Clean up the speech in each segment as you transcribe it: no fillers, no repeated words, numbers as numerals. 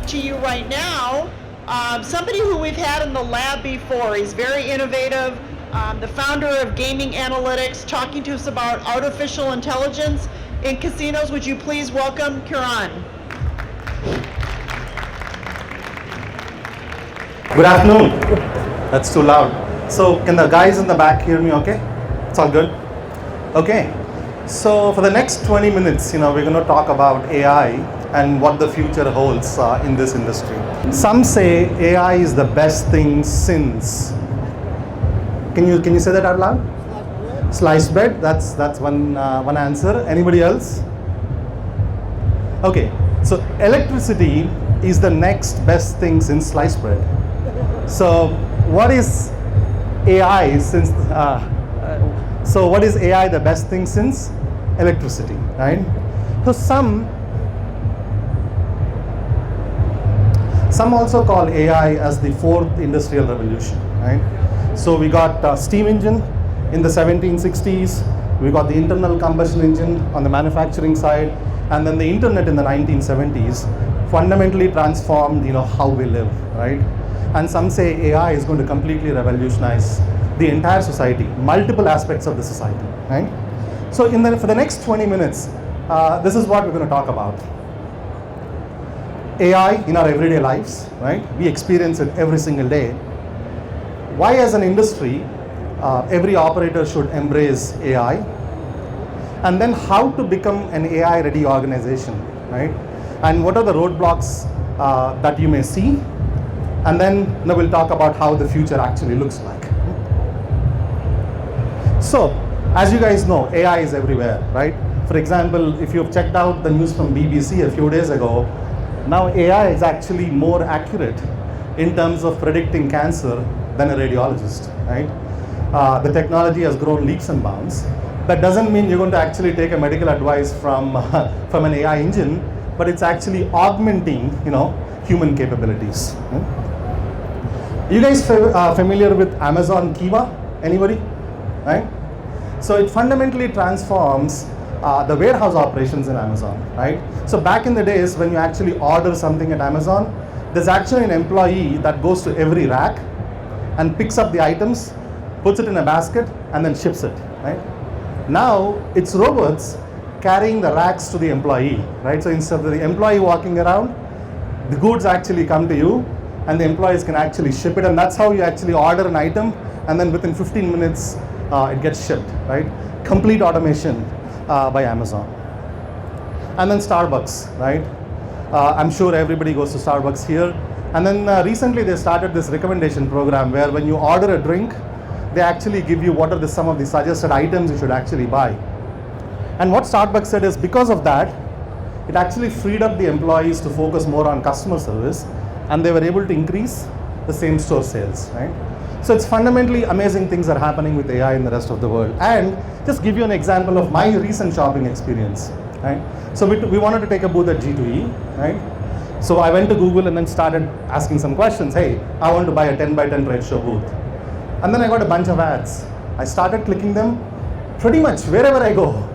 to you right now somebody who we've had in the lab before. He's very innovative, the founder of Gaming Analytics, talking to us about artificial intelligence in casinos. Would you please welcome Kiran? Good afternoon. That's too loud. So can the guys in the back hear me okay? It's all good? Okay. So for the next 20 minutes, we're going to talk about AI and what the future holds in this industry. Some say AI is the best thing since. Can you say that out loud? Sliced bread. That's one answer. Anybody else? Okay. So electricity is the next best thing since sliced bread. So what is AI since? So what is AI the best thing since? Electricity, right? So some also call AI as the fourth industrial revolution, right? So we got steam engine in the 1760s, we got the internal combustion engine on the manufacturing side, and then the internet in the 1970s fundamentally transformed, how we live, right? And some say AI is going to completely revolutionize the entire society, multiple aspects of the society, right? So for the next 20 minutes, this is what we're going to talk about. AI in our everyday lives, right? We experience it every single day. Why as an industry, every operator should embrace AI, and then how to become an AI ready organization, right? And what are the roadblocks that you may see, and then we'll talk about how the future actually looks like. So, as you guys know, AI is everywhere, right? For example, if you've checked out the news from BBC a few days ago, now AI is actually more accurate in terms of predicting cancer than a radiologist, right? The technology has grown leaps and bounds. That doesn't mean you're going to actually take a medical advice from an AI engine, but it's actually augmenting, human capabilities. You guys familiar with Amazon Kiva? Anybody? Right? So it fundamentally transforms the warehouse operations in Amazon, right? So back in the days when you actually order something at Amazon, there's actually an employee that goes to every rack and picks up the items, puts it in a basket, and then ships it, right? Now it's robots carrying the racks to the employee, right? So instead of the employee walking around, the goods actually come to you, and the employees can actually ship it, and that's how you actually order an item, and then within 15 minutes, it gets shipped, right? Complete automation by Amazon. And then Starbucks, right? I'm sure everybody goes to Starbucks here. And then recently they started this recommendation program where when you order a drink, they actually give you what are some of the suggested items you should actually buy. And what Starbucks said is because of that, it actually freed up the employees to focus more on customer service, and they were able to increase the same store sales, right? So it's fundamentally amazing things are happening with AI in the rest of the world. And just give you an example of my recent shopping experience, right? So we wanted to take a booth at G2E, right? So I went to Google and then started asking some questions. Hey, I want to buy a 10 by 10 trade show booth. And then I got a bunch of ads. I started clicking them pretty much wherever I go.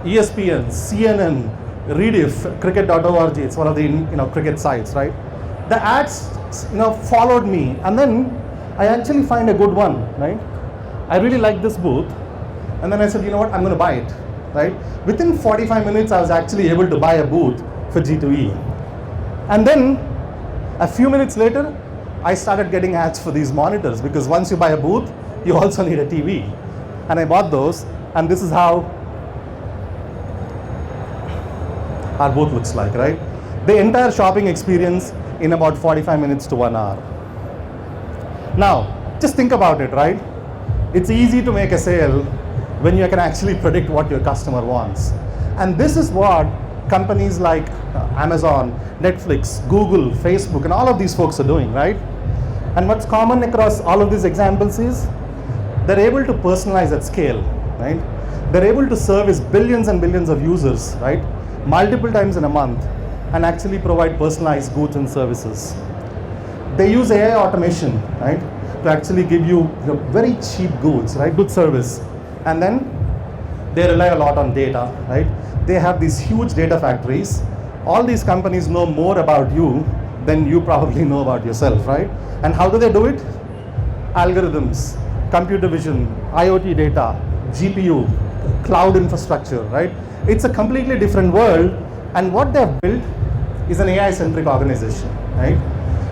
ESPN, CNN, Rediff, cricket.org, it's one of the cricket sites, right? The ads followed me, and then I actually find a good one, right? I really like this booth, and then I said, you know what, I'm going to buy it, right? Within 45 minutes, I was actually able to buy a booth for G2E. And then a few minutes later, I started getting ads for these monitors, because once you buy a booth, you also need a TV. And I bought those, and this is how our booth looks like, right? The entire shopping experience in about 45 minutes to 1 hour. Now, just think about it, right? It's easy to make a sale when you can actually predict what your customer wants. And this is what companies like Amazon, Netflix, Google, Facebook, and all of these folks are doing, right? And what's common across all of these examples is they're able to personalize at scale, right? They're able to service billions and billions of users, right? Multiple times in a month, and actually provide personalized goods and services. They use AI automation, right, to actually give you very cheap goods, right, good service. And then they rely a lot on data, right? They have these huge data factories. All these companies know more about you than you probably know about yourself, right? And how do they do it? Algorithms, computer vision, IoT data, GPU, cloud infrastructure, right? It's a completely different world, and what they've built is an AI-centric organization, right?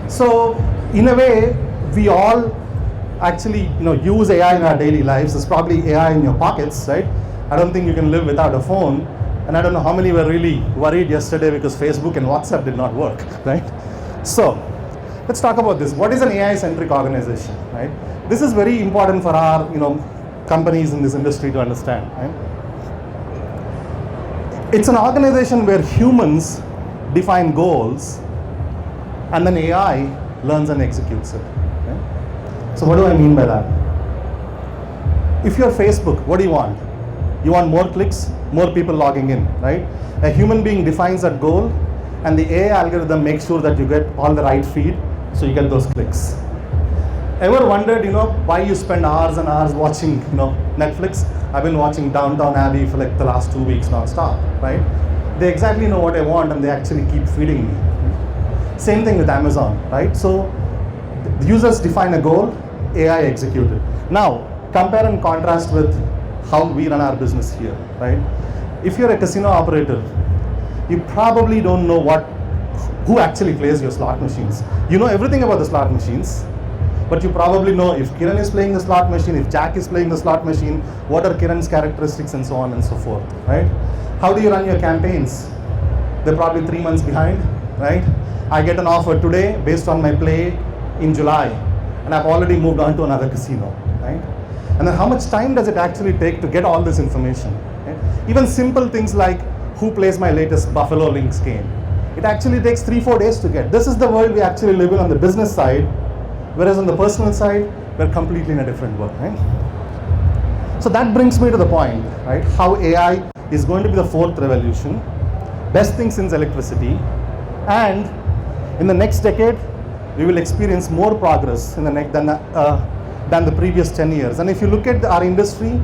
So in a way, we all actually use AI in our daily lives. There's probably AI in your pockets, right? I don't think you can live without a phone, and I don't know how many were really worried yesterday because Facebook and WhatsApp did not work, right? So let's talk about this. What is an AI-centric organization, right? This is very important for our companies in this industry to understand, right? It's an organization where humans define goals and then AI learns and executes it. Okay? So what do I mean by that? If you're Facebook, what do you want? You want more clicks, more people logging in, right? A human being defines that goal, and the AI algorithm makes sure that you get all the right feed, so you get those clicks. Ever wondered, why you spend hours and hours watching, Netflix? I've been watching Downton Abbey for like the last 2 weeks non-stop, right? They exactly know what I want, and they actually keep feeding me. Same thing with Amazon, right? So the users define a goal, AI execute it. Now, compare and contrast with how we run our business here, right? If you're a casino operator, you probably don't know who actually plays your slot machines. You know everything about the slot machines, but you probably know if Kiran is playing the slot machine, if Jack is playing the slot machine, what are Kiran's characteristics and so on and so forth, right? How do you run your campaigns? They're probably 3 months behind, right? I get an offer today based on my play in July, and I've already moved on to another casino, right? And then how much time does it actually take to get all this information? Right? Even simple things like who plays my latest Buffalo Lynx game. It actually takes 3-4 days to get. This is the world we actually live in on the business side, whereas on the personal side, we're completely in a different world, right? So that brings me to the point, right? How AI is going to be the fourth revolution, best thing since electricity, and in the next decade, we will experience more progress in the next than the previous 10 years. And if you look at our industry,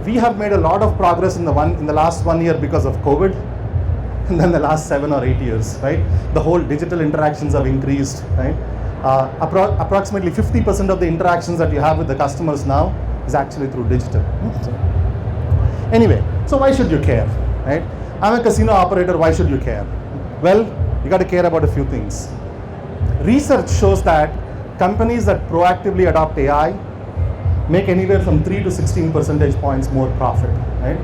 we have made a lot of progress in the last 1 year because of COVID, and then the last 7 or 8 years, right? The whole digital interactions have increased, right? Approximately 50% of the interactions that you have with the customers now is actually through digital. Anyway, so why should you care, right? I'm a casino operator, why should you care? Well, you got to care about a few things. Research shows that companies that proactively adopt AI make anywhere from 3 to 16 percentage points more profit, right?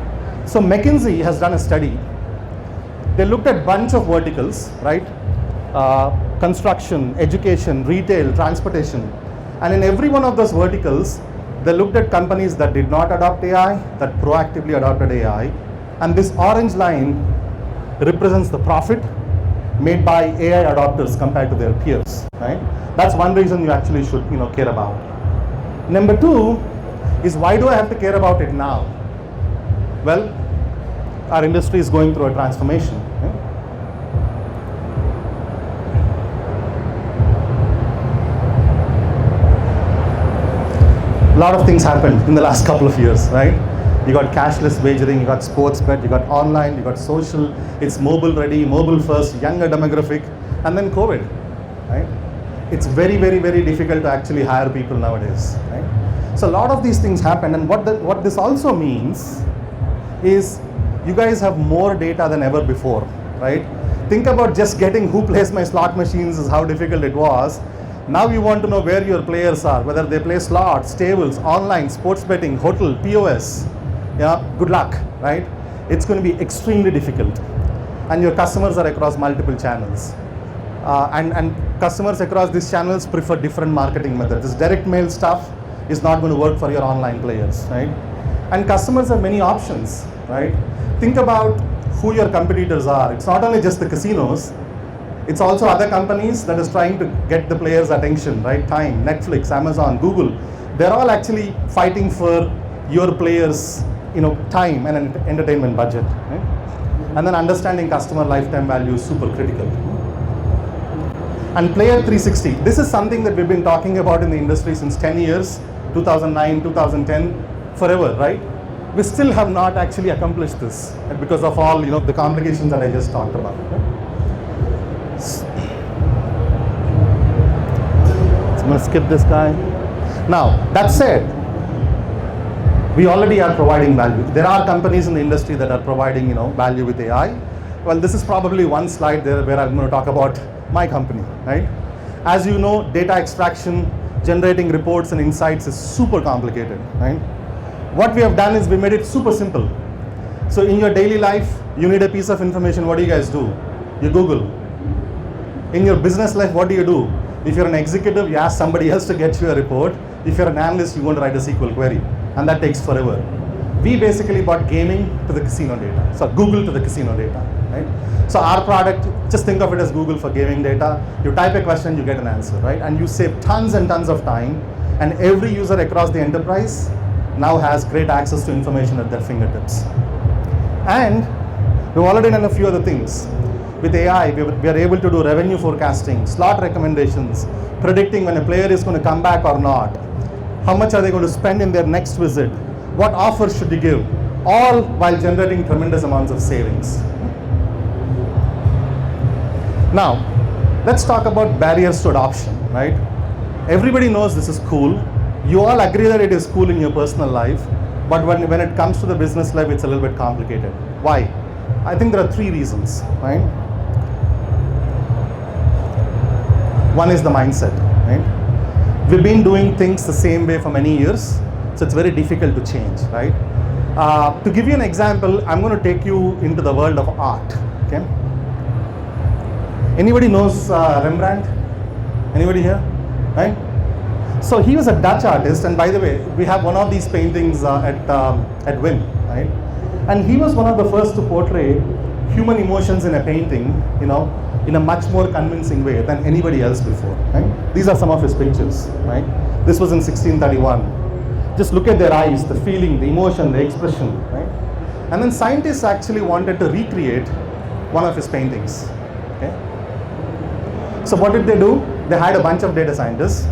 So McKinsey has done a study. They looked at a bunch of verticals, right? Construction, education, retail, transportation. And in every one of those verticals, they looked at companies that did not adopt AI, that proactively adopted AI. And this orange line represents the profit made by AI adopters compared to their peers, right? That's one reason you actually should, care about. Number two is, why do I have to care about it now? Well, our industry is going through a transformation. Right? A lot of things happened in the last couple of years, right? You got cashless wagering, you got sports bet, you got online, you got social, it's mobile ready, mobile first, younger demographic, and then COVID, right? It's very, very, very difficult to actually hire people nowadays, right? So a lot of these things happen, and what this also means is you guys have more data than ever before, right? Think about just getting who plays my slot machines is how difficult it was. Now you want to know where your players are, whether they play slots, tables, online, sports betting, hotel, POS. Yeah, good luck, right? It's going to be extremely difficult. And your customers are across multiple channels. And customers across these channels prefer different marketing methods. This direct mail stuff is not going to work for your online players, right? And customers have many options, right? Think about who your competitors are. It's not only just the casinos, it's also other companies that is trying to get the players' attention, right? Time, Netflix, Amazon, Google. They're all actually fighting for your players' time and an entertainment budget, right? And then understanding customer lifetime value is super critical. And Player 360, this is something that we've been talking about in the industry since 10 years, 2009, 2010, forever, right? We still have not actually accomplished this because of all the complications that I just talked about. Right? I'm going to skip this guy. Now, that said, we already are providing value. There are companies in the industry that are providing, value with AI. Well, this is probably one slide there where I'm going to talk about my company, right? As you know, data extraction, generating reports and insights is super complicated, right? What we have done is we made it super simple. So in your daily life, you need a piece of information, what do you guys do? You Google. In your business life, what do you do? If you're an executive, you ask somebody else to get you a report. If you're an analyst, you want to write a SQL query, and that takes forever. We basically brought gaming to the casino data, so Google to the casino data, right? So our product, just think of it as Google for gaming data. You type a question, you get an answer, right? And you save tons and tons of time, and every user across the enterprise now has great access to information at their fingertips. And we've already done a few other things. With AI, we are able to do revenue forecasting, slot recommendations, predicting when a player is going to come back or not, how much are they going to spend in their next visit, what offers should you give, all while generating tremendous amounts of savings. Now, let's talk about barriers to adoption, right? Everybody knows this is cool. You all agree that it is cool in your personal life, but when it comes to the business life, it's a little bit complicated. Why? I think there are three reasons, right? One is the mindset, right? We've been doing things the same way for many years, so it's very difficult to change, right? To give you an example, I'm going to take you into the world of art, okay? Anybody knows Rembrandt? Anybody here, right? So he was a Dutch artist, and by the way, we have one of these paintings at WIN, right? And he was one of the first to portray human emotions in a painting, in a much more convincing way than anybody else before, right? These are some of his pictures, right? This was in 1631. Just look at their eyes, the feeling, the emotion, the expression, right? And then scientists actually wanted to recreate one of his paintings, okay? So what did they do? They hired a bunch of data scientists.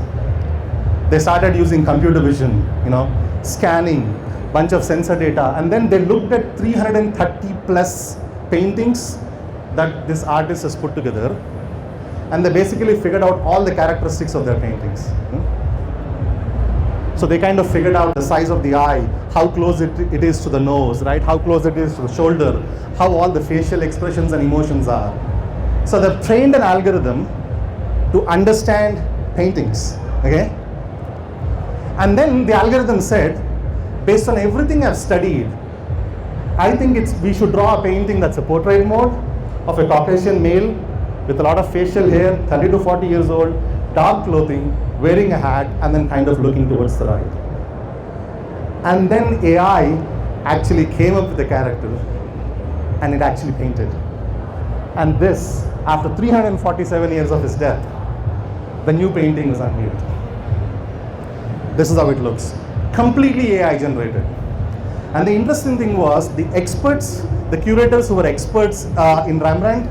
They started using computer vision, scanning, bunch of sensor data, and then they looked at 330 plus paintings that this artist has put together, and they basically figured out all the characteristics of their paintings. So they kind of figured out the size of the eye, how close it is to the nose, right? How close it is to the shoulder, how all the facial expressions and emotions are. So they've trained an algorithm to understand paintings, okay? And then the algorithm said, based on everything I've studied, I think we should draw a painting that's a portrait mode of a Caucasian male with a lot of facial hair, 30 to 40 years old, dark clothing, wearing a hat, and then kind of looking towards the right. And then AI actually came up with a character, and it actually painted. And this, after 347 years of his death, the new painting was unveiled. This is how it looks. Completely AI generated. And the interesting thing was, the experts, the curators who were experts in Rembrandt,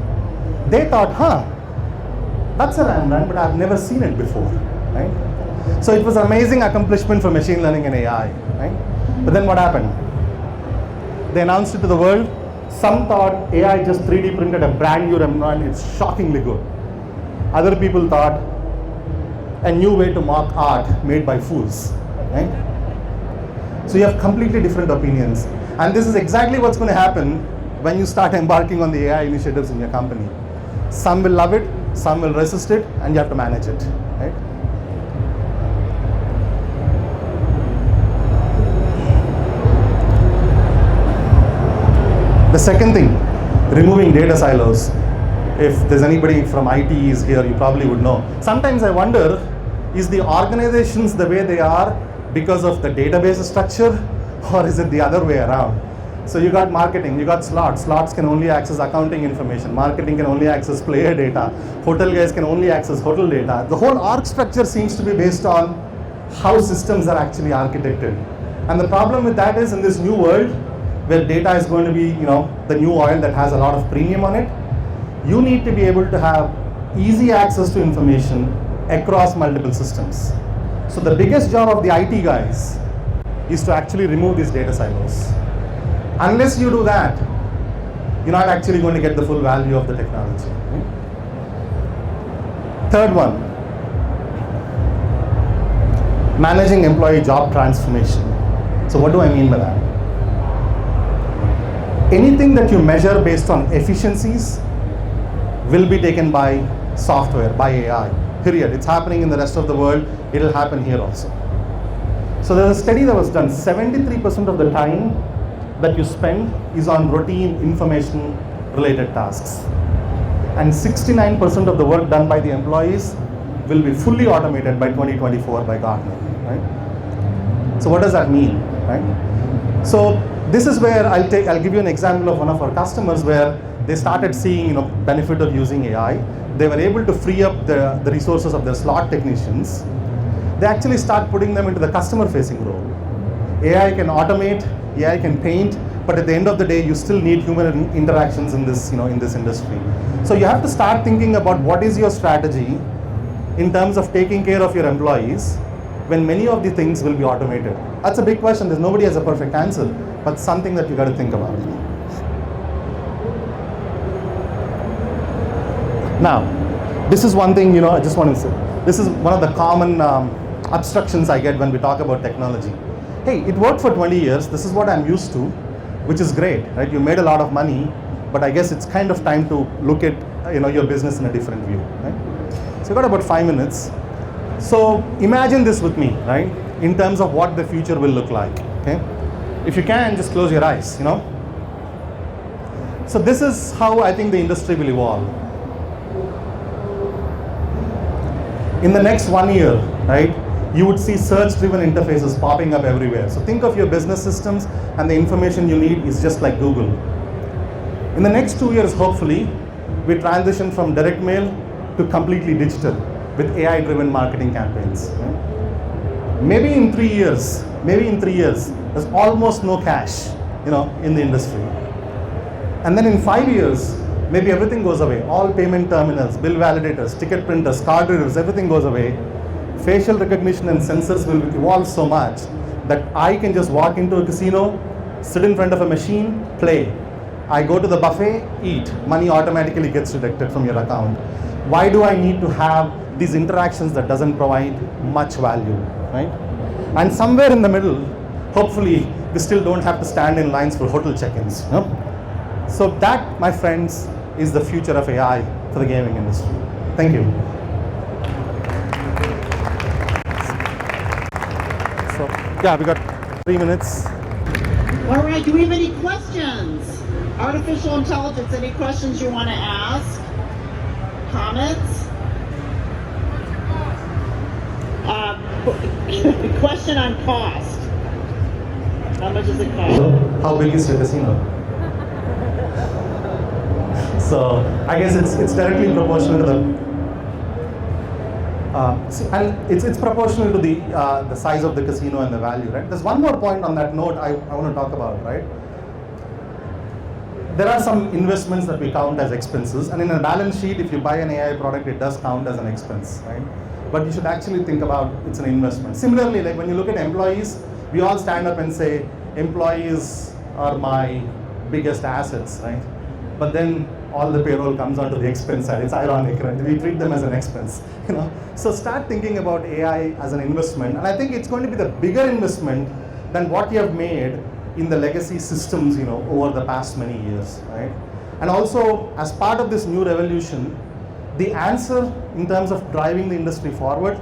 they thought, that's a Rembrandt, but I've never seen it before, right? So it was an amazing accomplishment for machine learning and AI, right? But then what happened? They announced it to the world. Some thought AI just 3D printed a brand new Rembrandt, it's shockingly good. Other people thought, a new way to mock art made by fools, right? So you have completely different opinions. And this is exactly what's going to happen when you start embarking on the AI initiatives in your company. Some will love it, some will resist it, and you have to manage it, right? The second thing, removing data silos. If there's anybody from IT is here, you probably would know. Sometimes I wonder, is the organizations the way they are because of the database structure, or is it the other way around? So you got marketing, you got slots. Slots can only access accounting information. Marketing can only access player data. Hotel guys can only access hotel data. The whole org structure seems to be based on how systems are actually architected. And the problem with that is, in this new world, where data is going to be, the new oil that has a lot of premium on it, you need to be able to have easy access to information across multiple systems. So the biggest job of the IT guys is to actually remove these data silos. Unless you do that, you're not actually going to get the full value of the technology. Third one, managing employee job transformation. So what do I mean by that? Anything that you measure based on efficiencies will be taken by software, by AI, period. It's happening in the rest of the world, it'll happen here also. So there's a study that was done, 73% of the time that you spend is on routine information related tasks. And 69% of the work done by the employees will be fully automated by 2024 by Gartner, right? So what does that mean, right? So this is where I'll give you an example of one of our customers where they started seeing benefit of using AI. They were able to free up the resources of their slot technicians. They actually start putting them into the customer facing role. AI can automate, AI can paint, but at the end of the day, you still need human interactions in this, in this industry. So you have to start thinking about what is your strategy in terms of taking care of your employees when many of the things will be automated. That's a big question. There's nobody has a perfect answer, but something that you got to think about. Now, this is one thing, I just want to say, this is one of the common obstructions I get when we talk about technology. Hey, it worked for 20 years. This is what I'm used to, which is great, right? You made a lot of money, but I guess it's kind of time to look at, your business in a different view, right? So I got about 5 minutes. So imagine this with me, right? In terms of what the future will look like, okay? If you can, just close your eyes, So this is how I think the industry will evolve. In the next 1 year, right, you would see search-driven interfaces popping up everywhere. So think of your business systems and the information you need is just like Google. In the next 2 years, hopefully, we transition from direct mail to completely digital with AI-driven marketing campaigns. Right? Maybe in 3 years, there's almost no cash, in the industry. And then in 5 years, maybe everything goes away. All payment terminals, bill validators, ticket printers, card readers, everything goes away. Facial recognition and sensors will evolve so much that I can just walk into a casino, sit in front of a machine, play. I go to the buffet, eat. Money automatically gets deducted from your account. Why do I need to have these interactions that doesn't provide much value, right? And somewhere in the middle, hopefully, we still don't have to stand in lines for hotel check-ins. So that, my friends, is the future of AI for the gaming industry. Thank you. So, yeah, we got 3 minutes. All right, do we have any questions? Artificial intelligence, any questions you want to ask? Comments? Question on cost. How much does it cost? How big is your casino? So I guess it's directly proportional to the and it's proportional to the size of the casino and the value, right? There's one more point on that note I want to talk about, right? There are some investments that we count as expenses, and in a balance sheet, if you buy an AI product, it does count as an expense, right? But you should actually think about it's an investment. Similarly, like when you look at employees, we all stand up and say, employees are my biggest assets, right? But then all the payroll comes onto the expense side. It's ironic, right? We treat them as an expense, So start thinking about AI as an investment, and I think it's going to be the bigger investment than what you have made in the legacy systems, over the past many years, right? And also, as part of this new revolution, the answer in terms of driving the industry forward,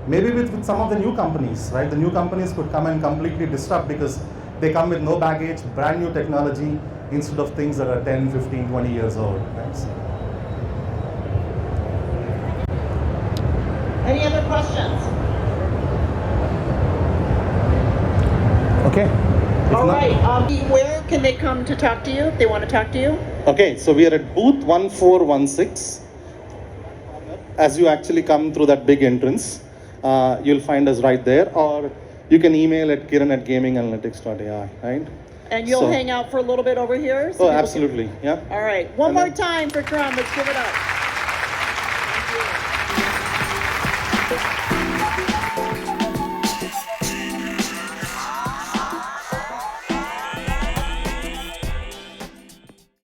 maybe with some of the new companies, right? The new companies could come and completely disrupt because they come with no baggage, brand new technology, instead of things that are 10, 15, 20 years old, right? Any other questions? Okay. All right, where can they come to talk to you if they want to talk to you? Okay, so we are at booth 1416. As you actually come through that big entrance, you'll find us right there, or you can email at kiran@gaminganalytics.ai, right? And you'll hang out for a little bit over here? Oh, absolutely, yeah. All right, one more time for Kiran, let's give it up.